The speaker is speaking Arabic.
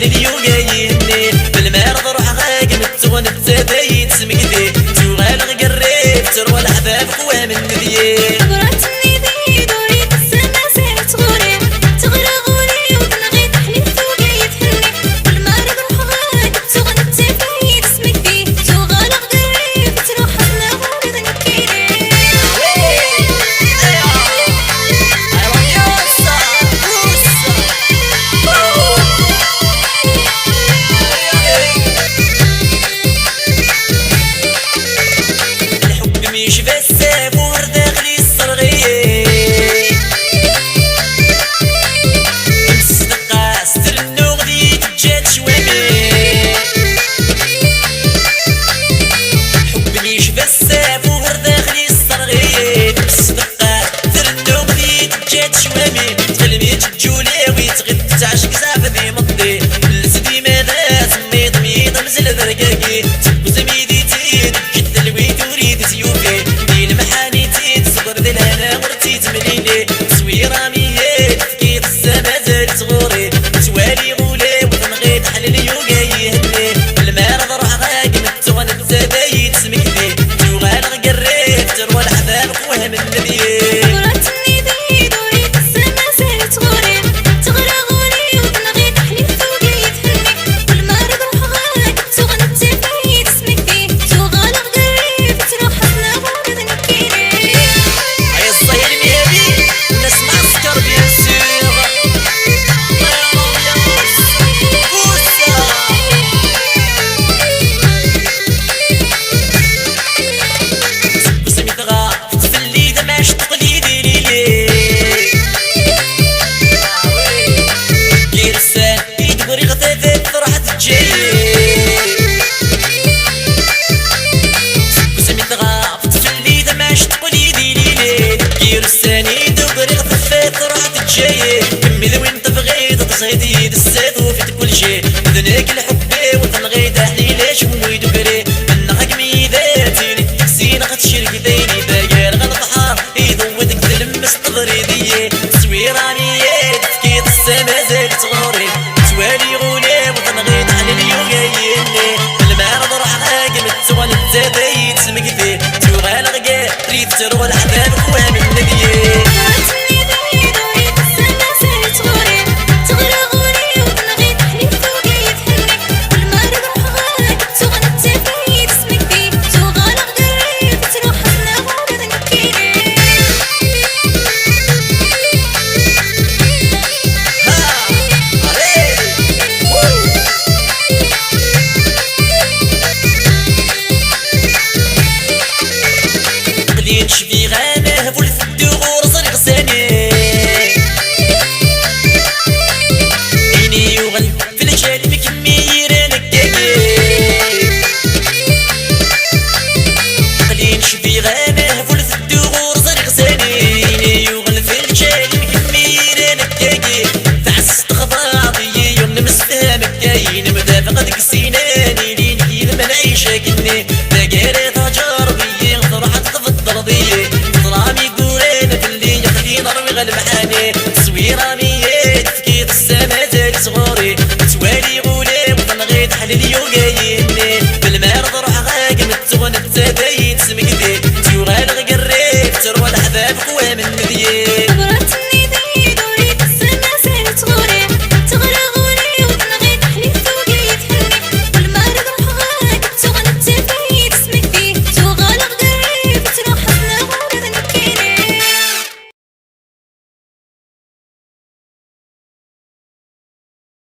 تحليل يوغا يهني بالمرض روح غاقم التغن التبايت سمكدي تغالغ قريب تروى الحباب قوام النذيين تعشق زافدي مضي لسدي ماذا سميت ميض مزل ذرقاقي وزميدي تيد جد الويد وريد سيوفي دين محانيتي تصبر ذي الهنا ورتي تمليني تصويرة ميات تكيد السما زال صغوري توالي غولي وتنغي تحلل يوغا يهني المرض روح غاقم التغن التبايت سمكني تغالغ قريب تروى الحباب قوها من نبيين كمي ذوين تبغي تصيدي السيد وفي كل شيء ذنيك الحبي وتنغي تحليل شوي دبري من غقمي ذاتي للتكسين غد شرك ذيني داير غد بحار يذودك تلمس نظري ذي تصويراني تفكيت السما زالت غوري توالي غولي وتنغي تحليل يوغا يهني المرض روح غاقم التغن التبايت سمكذي توغالغ قاري تروى الحباب قوام من نبيين شفي غانه فولف الدغور صريغ ساني عيني يغل في الجال مكمير نكاكي قليل شفي غانه فولف الدغور صريغ ساني عيني يغل في الجال مكمير نكاكي تعس تخضاضي يوم نمسها مكاين مدافع قدك سيناني لين كيف ما نعيشها كني تاقاري تجاربي فرحت ضربي ظلامي قولين في اللي يخلي نروي غالمحاني تصويرة ميت تفكيت السما زالي صغوري توالي غولي وتنغي تحليل يوغا يهني بالمرض روح غاقم التغن التبايت سمكذي تغالغ قريب تروى الحباب قوام النذيين